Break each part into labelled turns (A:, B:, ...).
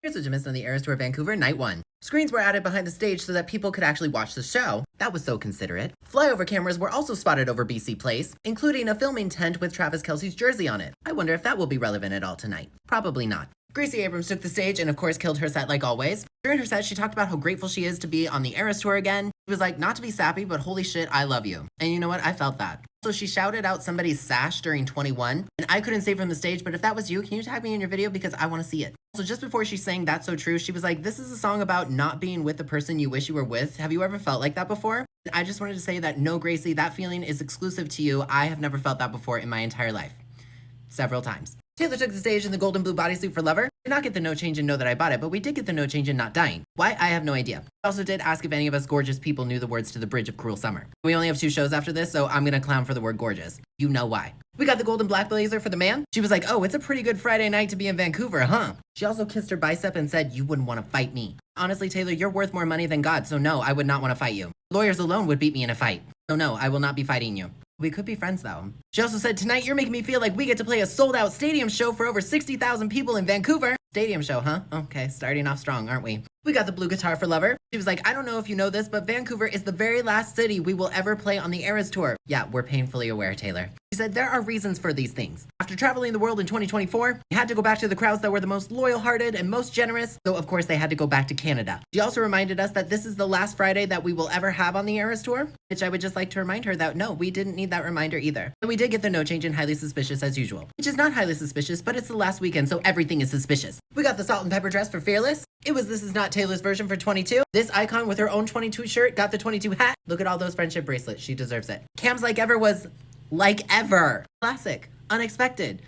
A: Here's what you missed on the Eras Tour Vancouver Night 1. Screens were added behind the stage so that people could actually watch the show. That was so considerate. Flyover cameras were also spotted over BC Place, including a filming tent with Travis Kelce's jersey on it. I wonder if that will be relevant at all tonight. Probably not. Gracie Abrams took the stage and of course killed her set like always. During her set, she talked about how grateful she is to be on the Eras Tour again. She was like, not to be sappy, but holy shit, I love you. And you know what? I felt that. So she shouted out somebody's sash during 21, and I couldn't say from the stage, but if that was you, can you tag me in your video because I want to see it. So just before she sang That's So True, she was like, this is a song about not being with the person you wish you were with. Have you ever felt like that before? I just wanted to say that no, Gracie, that feeling is exclusive to you. I have never felt that before in my entire life. Several times. Taylor took the stage in the gold and blue bodysuit for Lover. Did not get the no change and know that I bought it, but we did get the no change and not dying. Why? I have no idea. I also did ask if any of us gorgeous people knew the words to the bridge of Cruel Summer. We only have 2 shows after this, so I'm gonna clown for the word gorgeous. You know why. We got the gold and black blazer for the man. She was like, oh, it's a pretty good Friday night to be in Vancouver, huh? She also kissed her bicep and said, you wouldn't want to fight me. Honestly, Taylor, you're worth more money than God, so no, I would not want to fight you. Lawyers alone would beat me in a fight. So no, I will not be fighting you. We could be friends though. She also said, tonight you're making me feel like we get to play a sold out stadium show for over 60,000 people in Vancouver. Stadium show, huh? Okay, starting off strong, aren't we? We got the blue guitar for Lover. She was like, I don't know if you know this, but Vancouver is the very last city we will ever play on the Eras Tour. Yeah, we're painfully aware, Taylor. She said, there are reasons for these things. After traveling the world in 2024, we had to go back to the crowds that were the most loyal-hearted and most generous, so of course they had to go back to Canada. She also reminded us that this is the last Friday that we will ever have on the Eras Tour, which I would just like to remind her that no, we didn't need that reminder either. And we did get the no change in highly suspicious as usual, which is not highly suspicious, but it's the last weekend, so everything is suspicious. We got the salt and pepper dress for Fearless. It was This Is Not Taylor's version for 22. This icon with her own 22 shirt got the 22 hat. Look at all those friendship bracelets. She deserves it. Cam's Like Ever was like ever. Classic. Unexpected.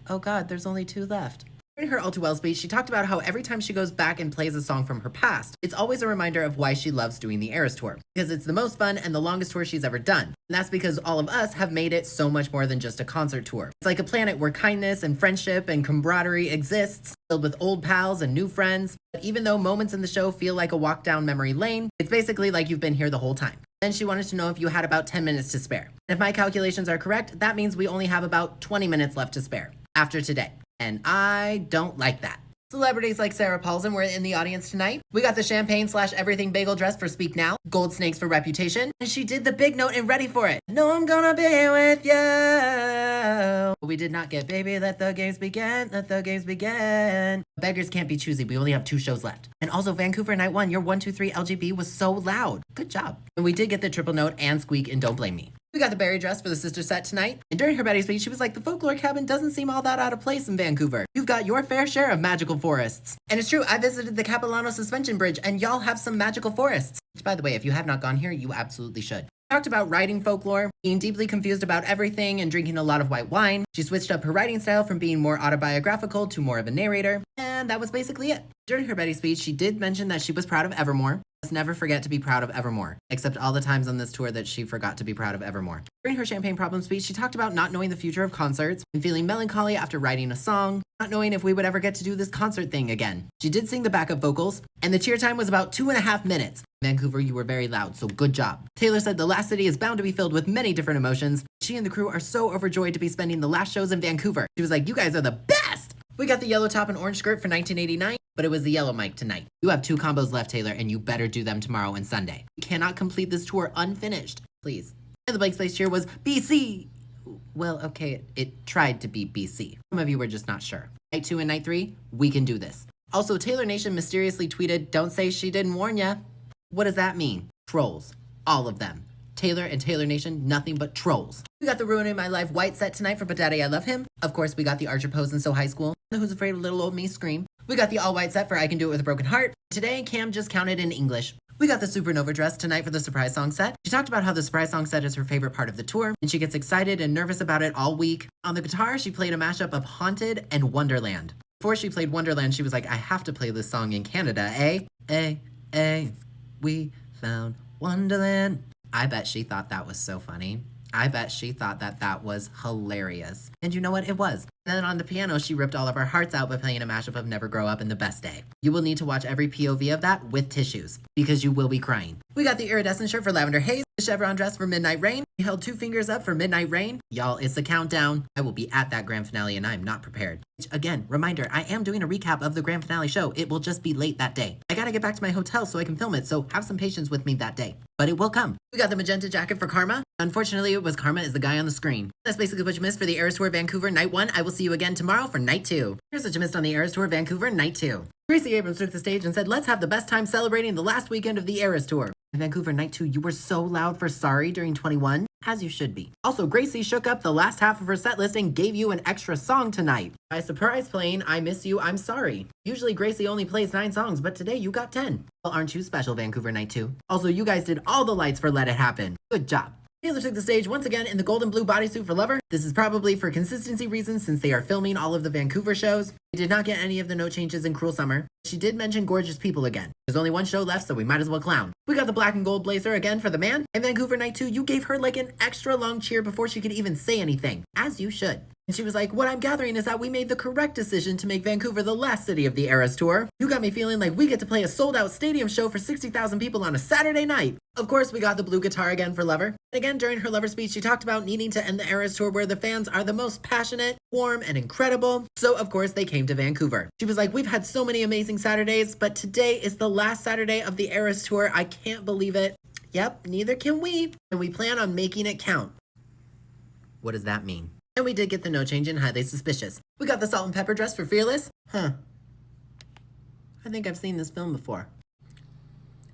A: Oh God, there's only 2 left. In her All Too Well speech, she talked about how every time she goes back and plays a song from her past, it's always a reminder of why she loves doing the Eras Tour. Because it's the most fun and the longest tour she's ever done. And that's because all of us have made it so much more than just a concert tour. It's like a planet where kindness and friendship and camaraderie exists, filled with old pals and new friends. But even though moments in the show feel like a walk down memory lane, it's basically like you've been here the whole time. Then she wanted to know if you had about 10 minutes to spare. If my calculations are correct, that means we only have about 20 minutes left to spare after today. And I don't like that. Celebrities like Sarah Paulson were in the audience tonight. We got the champagne/everything bagel dress for Speak Now, gold snakes for Reputation, and she did the big note in Ready For It. No, I'm gonna be with you. We did not get Baby Let the Games Begin, Let the Games Begin. Beggars can't be choosy. We only have 2 shows left. And also Vancouver Night 1, your 123 LGB was so loud. Good job. And we did get the triple note and squeak in Don't Blame Me. We got the berry dress for the sister set tonight. And during her Betty speech, she was like, the folklore cabin doesn't seem all that out of place in Vancouver. You've got your fair share of magical forests. And it's true, I visited the Capilano Suspension Bridge and y'all have some magical forests. Which, by the way, if you have not gone here, you absolutely should. Talked about writing folklore, being deeply confused about everything and drinking a lot of white wine. She switched up her writing style from being more autobiographical to more of a narrator. And that was basically it. During her Betty speech, she did mention that she was proud of Evermore. Let's never forget to be proud of Evermore, except all the times on this tour that she forgot to be proud of Evermore. During her Champagne Problem speech, she talked about not knowing the future of concerts and feeling melancholy after writing a song, not knowing if we would ever get to do this concert thing again. She did sing the backup vocals, and the cheer time was about 2.5 minutes. Vancouver, you were very loud, so good job. Taylor said the last city is bound to be filled with many different emotions. She and the crew are so overjoyed to be spending the last shows in Vancouver. She was like, you guys are the best! We got the yellow top and orange skirt for 1989, but it was the yellow mic tonight. You have 2 combos left, Taylor, and you better do them tomorrow and Sunday. You cannot complete this tour unfinished, please. And the Blake's Place cheer was BC. Well, okay, it tried to be BC. Some of you were just not sure. Night 2 and night 3, we can do this. Also, Taylor Nation mysteriously tweeted, don't say she didn't warn ya. What does that mean? Trolls. All of them. Taylor and Taylor Nation, nothing but trolls. We got the Ruining My Life white set tonight for But Daddy I Love Him. Of course, we got the Archer pose in So High School. Who's Afraid of Little Old Me Scream. We got the all white set for I Can Do It With a Broken Heart. Today, Cam just counted in English. We got the Supernova dress tonight for the surprise song set. She talked about how the surprise song set is her favorite part of the tour, and she gets excited and nervous about it all week. On the guitar, she played a mashup of Haunted and Wonderland. Before she played Wonderland, she was like, I have to play this song in Canada, eh? We found Wonderland. I bet she thought that was so funny. I bet she thought that that was hilarious. And you know what? It was. Then on the piano, she ripped all of our hearts out by playing a mashup of Never Grow Up and The Best Day. You will need to watch every POV of that with tissues, because you will be crying. We got the iridescent shirt for Lavender Haze, the chevron dress for Midnight Rain. We held 2 fingers up for Midnight Rain. Y'all, it's the countdown. I will be at that grand finale and I'm not prepared. Which, again, reminder, I am doing a recap of the grand finale show. It will just be late that day. I gotta get back to my hotel so I can film it, so have some patience with me that day. But it will come. We got the magenta jacket for Karma. Unfortunately, it was Karma is the guy on the screen. That's basically what you missed for the Eras Tour Vancouver Night 1. I will see you again tomorrow for Night 2. Here's what you missed on the Eras Tour Vancouver Night 2. Gracie Abrams took the stage and said, let's have the best time celebrating the last weekend of the Eras Tour. In Vancouver Night 2, you were so loud for Sorry during 21, as you should be. Also, Gracie shook up the last half of her set list and gave you an extra song tonight. By surprise playing I Miss You, I'm Sorry. Usually Gracie only plays 9 songs, but today you got 10. Well, aren't you special, Vancouver Night 2? Also, you guys did all the lights for Let It Happen. Good job. Taylor took the stage once again in the gold and blue bodysuit for Lover. This is probably for consistency reasons since they are filming all of the Vancouver shows. We did not get any of the note changes in Cruel Summer. She did mention Gorgeous People again. There's only 1 show left, so we might as well clown. We got the black and gold blazer again for the man. In Vancouver Night 2, you gave her like an extra long cheer before she could even say anything. As you should. And she was like, what I'm gathering is that we made the correct decision to make Vancouver the last city of the Eras Tour. You got me feeling like we get to play a sold-out stadium show for 60,000 people on a Saturday night. Of course, we got the blue guitar again for Lover. And again, during her Lover speech, she talked about needing to end the Eras Tour where the fans are the most passionate, warm, and incredible. So, of course, they came to Vancouver. She was like, we've had so many amazing Saturdays, but today is the last Saturday of the Eras Tour. I can't believe it. Yep, neither can we. And we plan on making it count. What does that mean? And we did get the no change in Highly Suspicious. We got the salt and pepper dress for Fearless. I think I've seen this film before.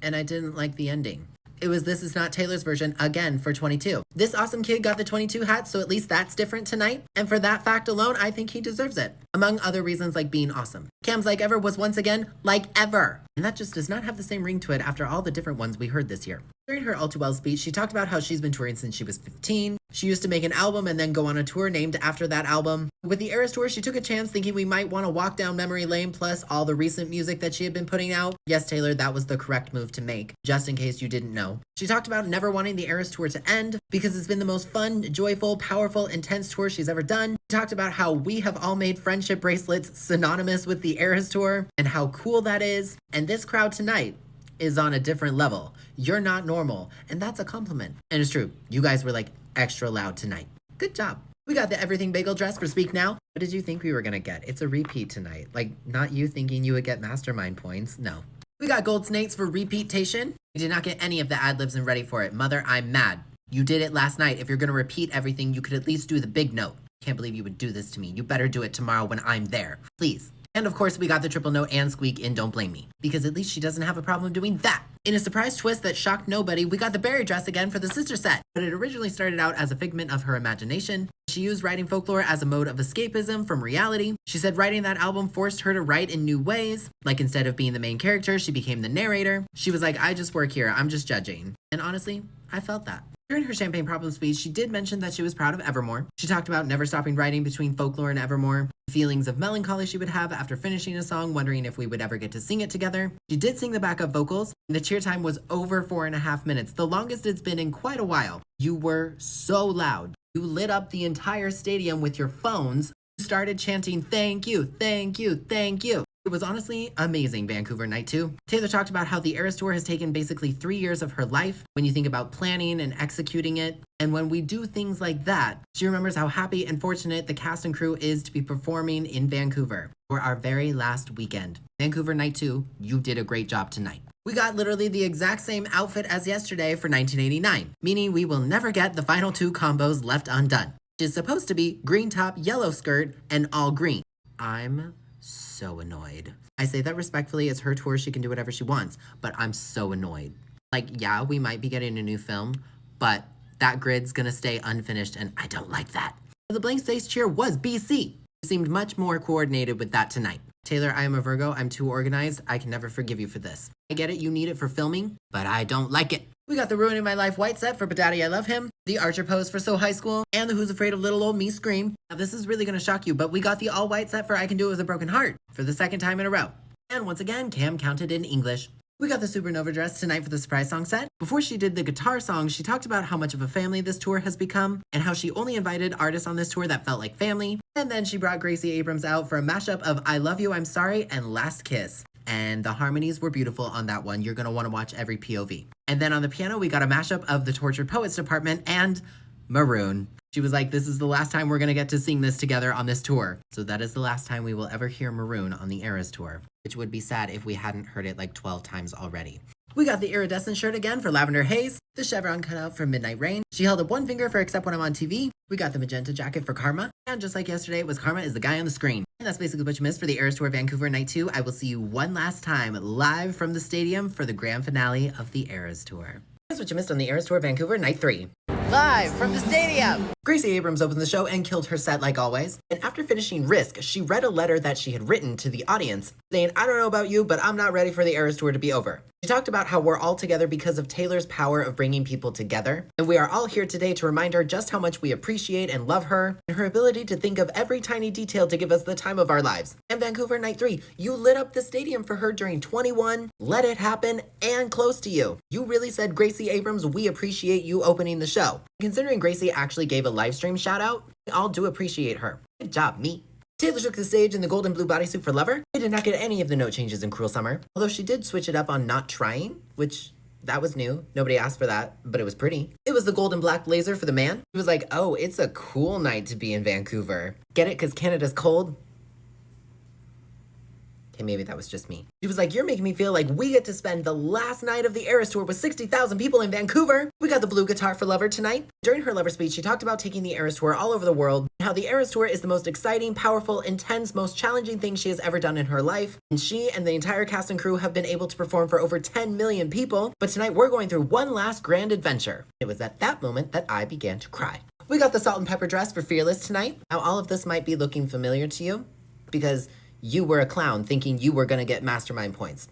A: And I didn't like the ending. It was This Is Not Taylor's version again for 22. This awesome kid got the 22 hat, so at least that's different tonight. And for that fact alone, I think he deserves it. Among other reasons like being awesome. Cam's Like Ever was once again like ever. And that just does not have the same ring to it after all the different ones we heard this year. During her All Too Well speech, she talked about how she's been touring since she was 15. She used to make an album and then go on a tour named after that album. With the Eras Tour, she took a chance thinking we might want to walk down memory lane plus all the recent music that she had been putting out. Yes, Taylor, that was the correct move to make, just in case you didn't know. She talked about never wanting the Eras Tour to end because it's been the most fun, joyful, powerful, intense tour she's ever done. She talked about how we have all made friendship bracelets synonymous with the Eras Tour and how cool that is. And this crowd tonight is on a different level. You're not normal, and that's a compliment. And it's true, you guys were like extra loud tonight. Good job. We got the Everything Bagel dress for Speak Now. What did you think we were gonna get? It's a repeat tonight. Like, not you thinking you would get mastermind points, no. We got Gold Snakes for Repeatation. We did not get any of the ad-libs and Ready For It. Mother, I'm mad. You did it last night. If you're gonna repeat everything, you could at least do the big note. Can't believe you would do this to me. You better do it tomorrow when I'm there. Please. And of course, we got the triple note and squeak in Don't Blame Me, because at least she doesn't have a problem doing that. In a surprise twist that shocked nobody, we got the berry dress again for the sister set, but it originally started out as a figment of her imagination. She used writing folklore as a mode of escapism from reality. She said writing that album forced her to write in new ways. Like instead of being the main character, she became the narrator. She was like, I just work here, I'm just judging. And honestly, I felt that. During her Champagne Problem speech, she did mention that she was proud of Evermore. She talked about never stopping writing between folklore and Evermore, feelings of melancholy she would have after finishing a song, wondering if we would ever get to sing it together. She did sing the backup vocals. The cheer time was over 4.5 minutes, the longest it's been in quite a while. You were so loud. You lit up the entire stadium with your phones. You started chanting, thank you, thank you, thank you. It was honestly amazing, Vancouver Night 2. Taylor talked about how the Eras Tour has taken basically 3 years of her life when you think about planning and executing it. And when we do things like that, she remembers how happy and fortunate the cast and crew is to be performing in Vancouver for our very last weekend. Vancouver Night 2, you did a great job tonight. We got literally the exact same outfit as yesterday for 1989, meaning we will never get the final 2 combos left undone, which is supposed to be green top, yellow skirt, and all green. I'm so annoyed. I say that respectfully. It's her tour. She can do whatever she wants, but I'm so annoyed. Like, yeah, we might be getting a new film, but that grid's gonna stay unfinished, and I don't like that. The blank space cheer was BC. She seemed much more coordinated with that tonight. Taylor, I am a Virgo. I'm too organized. I can never forgive you for this. I get it. You need it for filming, but I don't like it. We got the Ruining My Life white set for But Daddy I Love Him, the Archer pose for So High School, and the Who's Afraid of Little Old Me scream. Now this is really gonna shock you, but we got the all white set for I Can Do It With a Broken Heart for the 2nd time in a row. And once again, Cam counted in English. We got the Supernova dress tonight for the surprise song set. Before she did the guitar song, she talked about how much of a family this tour has become and how she only invited artists on this tour that felt like family. And then she brought Gracie Abrams out for a mashup of I Love You, I'm Sorry and Last Kiss. And the harmonies were beautiful on that one. You're gonna wanna watch every POV. And then on the piano, we got a mashup of the Tortured Poets Department and Maroon. She was like, this is the last time we're gonna get to sing this together on this tour. So that is the last time we will ever hear Maroon on the Eras tour, which would be sad if we hadn't heard it like 12 times already. We got the iridescent shirt again for Lavender Haze, the chevron cutout for Midnight Rain. She held up one finger for Except When I'm on TV. We got the magenta jacket for Karma. And just like yesterday, it was Karma is the guy on the screen. And that's basically what you missed for the Eras Tour Vancouver Night 2. I will see you one last time live from the stadium for the grand finale of the Eras Tour. That's what you missed on the Eras Tour Vancouver Night 3. Live from the stadium! Gracie Abrams opened the show and killed her set like always. And after finishing Risk, she read a letter that she had written to the audience saying, I don't know about you, but I'm not ready for the Eras Tour to be over. She talked about how we're all together because of Taylor's power of bringing people together. And we are all here today to remind her just how much we appreciate and love her and her ability to think of every tiny detail to give us the time of our lives. And Vancouver Night 3, you lit up the stadium for her during 21, Let It Happen, and Close to You. You really said, Gracie Abrams, we appreciate you opening the show. Considering Gracie actually gave a live stream shout out, we all do appreciate her. Good job, me. Taylor took the stage in the gold and blue bodysuit for Lover. She did not get any of the note changes in Cruel Summer, although she did switch it up on Not Trying, which that was new. Nobody asked for that, but it was pretty. It was the gold and black blazer for The Man. He was like, oh, it's a cool night to be in Vancouver. Get it? Because Canada's cold? Okay, maybe that was just me. She was like, you're making me feel like we get to spend the last night of the Eras Tour with 60,000 people in Vancouver. We got the blue guitar for Lover tonight. During her Lover speech, she talked about taking the Eras Tour all over the world and how the Eras Tour is the most exciting, powerful, intense, most challenging thing she has ever done in her life. And she and the entire cast and crew have been able to perform for over 10 million people. But tonight we're going through one last grand adventure. It was at that moment that I began to cry. We got the salt and pepper dress for Fearless tonight. Now all of this might be looking familiar to you because you were a clown thinking you were gonna get mastermind points.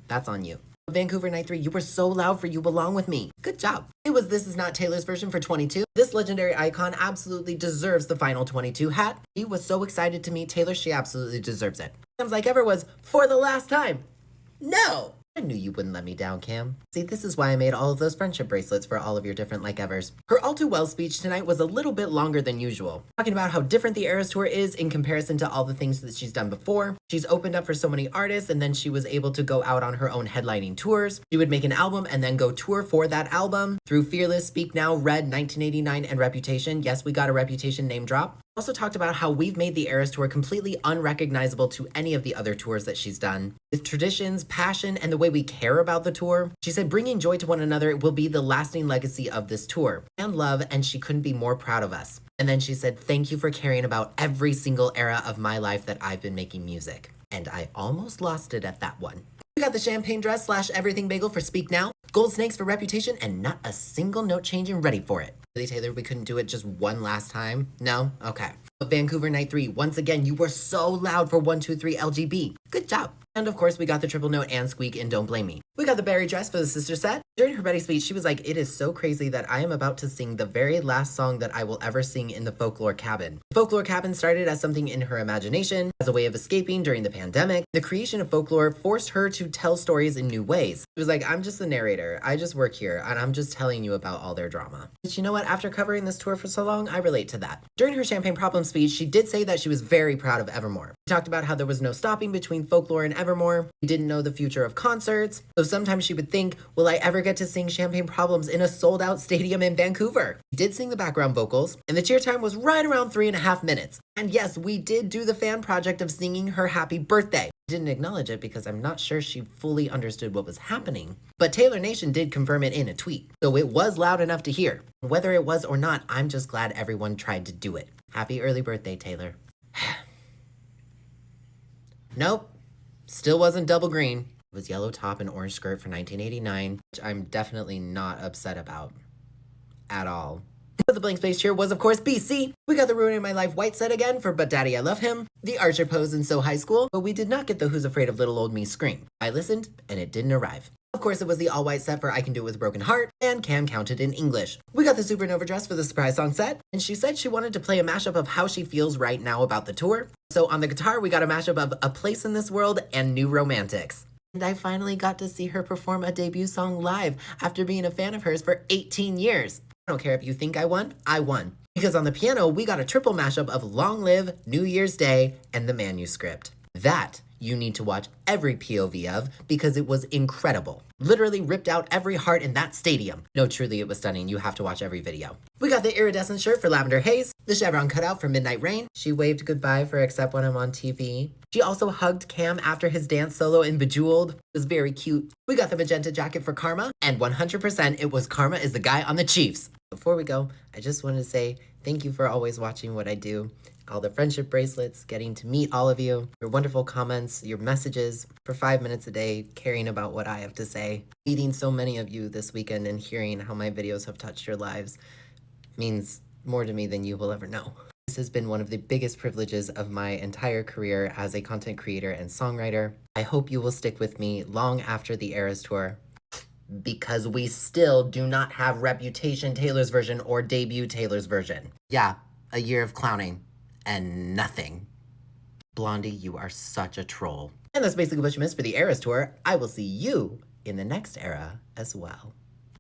A: That's on you. Vancouver Night 3, you were so loud for You Belong With Me. Good job. It was This Is Not Taylor's version for 22. This legendary icon absolutely deserves the final 22 hat. He was so excited to meet Taylor, she absolutely deserves it. Comes Like Ever was for the last time. No! I knew you wouldn't let me down, Cam. See, this is why I made all of those friendship bracelets for all of your different like evers. Her All Too Well speech tonight was a little bit longer than usual, talking about how different the Eras Tour is in comparison to all the things that she's done before. She's opened up for so many artists, and then she was able to go out on her own headlining tours. She would make an album and then go tour for that album through Fearless, Speak Now, Red, 1989, and Reputation. Yes, we got a Reputation name drop. Also talked about how we've made the Eras Tour completely unrecognizable to any of the other tours that she's done. With traditions, passion, and the way we care about the tour, she said bringing joy to one another will be the lasting legacy of this tour. And love, and she couldn't be more proud of us. And then she said, thank you for caring about every single era of my life that I've been making music. And I almost lost it at that one. We got the champagne dress / everything bagel for Speak Now, gold snakes for Reputation, and not a single note change and ready for it. Really, Taylor, we couldn't do it just one last time? No? Okay. But Vancouver Night 3, once again, you were so loud for 123 LGB. Good job. And of course, we got the triple note and squeak in Don't Blame Me. We got the berry dress for the sister set. During her Betty speech, she was like, it is so crazy that I am about to sing the very last song that I will ever sing in the Folklore Cabin. The Folklore Cabin started as something in her imagination, as a way of escaping during the pandemic. The creation of folklore forced her to tell stories in new ways. She was like, I'm just the narrator. I just work here, and I'm just telling you about all their drama. But you know what? After covering this tour for so long, I relate to that. During her Champagne Problem speech, she did say that she was very proud of Evermore. She talked about how there was no stopping between folklore and Evermore. She didn't know the future of concerts, so sometimes she would think, will I ever get to sing Champagne Problems in a sold-out stadium in Vancouver? She did sing the background vocals, and the cheer time was right around 3.5 minutes. And yes, we did do the fan project of singing her happy birthday. I didn't acknowledge it because I'm not sure she fully understood what was happening. But Taylor Nation did confirm it in a tweet, so it was loud enough to hear. Whether it was or not, I'm just glad everyone tried to do it. Happy early birthday, Taylor. Nope. Still wasn't double green. It was yellow top and orange skirt for 1989, which I'm definitely not upset about. At all. The blank space cheer was, of course, BC. We got the Ruining My Life white set again for But Daddy I Love Him, the Archer pose in So High School, but we did not get the Who's Afraid of Little Old Me scream. I listened, and it didn't arrive. Of course, it was the all-white set for I Can Do It With a Broken Heart, and Cam counted in English. We got the Supernova dress for the surprise song set, and she said she wanted to play a mashup of how she feels right now about the tour. So on the guitar, we got a mashup of A Place in This World and New Romantics. And I finally got to see her perform a debut song live after being a fan of hers for 18 years. I don't care if you think I won. Because on the piano, we got a triple mashup of Long Live, New Year's Day, and the manuscript. That you need to watch every POV of because it was incredible. Literally ripped out every heart in that stadium. No, truly, it was stunning. You have to watch every video. We got the iridescent shirt for Lavender Haze, the chevron cutout for Midnight Rain. She waved goodbye for Except When I'm on TV. She also hugged Cam after his dance solo in Bejeweled. It was very cute. We got the magenta jacket for Karma, and 100% it was Karma is the guy on the Chiefs. Before we go, I just wanted to say thank you for always watching what I do. All the friendship bracelets, getting to meet all of you, your wonderful comments, your messages for 5 minutes a day, caring about what I have to say. Meeting so many of you this weekend and hearing how my videos have touched your lives means more to me than you will ever know. This has been one of the biggest privileges of my entire career as a content creator and songwriter. I hope you will stick with me long after the Eras Tour, because we still do not have Reputation Taylor's version or Debut Taylor's version. Yeah, a year of clowning and nothing. Blondie, you are such a troll. And that's basically what you missed for the Eras Tour. I will see you in the next era as well.